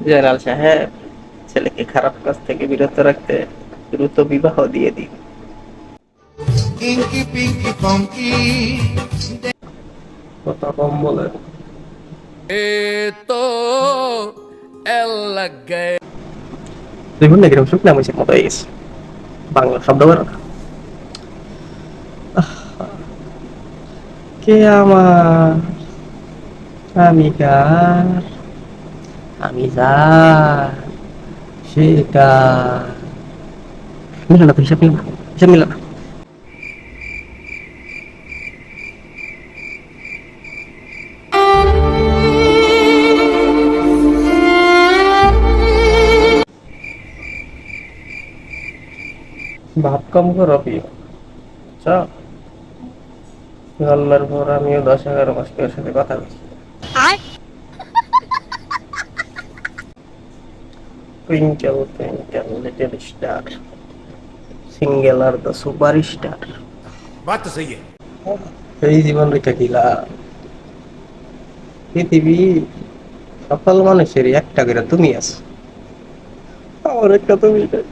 জয়নাল সাহেব, ছেলেকে খারাপ কাজ থেকে বিরত রাখতে দ্রুত বিবাহ দিয়ে দিন। Inky Pinky Funky. কথা কম বলেন। দেখুন না কিরকম শুকনা মরিচের মতো হয়ে গেছে, বাংলা শব্দ বেরো না। কে আমার, আমি কার, আমি যার, সে কার। মিলে না তো, হিসাব মিলে না, হিসাব মিলে না। ভাব কম করো প্রিয়, বুঝছো? জন্মের পর আমিও 10-11 মাস তোর সাথে কথা বলছি। Twinkle twinkle little star, single are the super star. बात तो सही है। এই জীবন রেখা কিলা, পৃথিবী সকল মানুষেরই একটা করে তুমি আছো, আমার একটা তুমি নাই।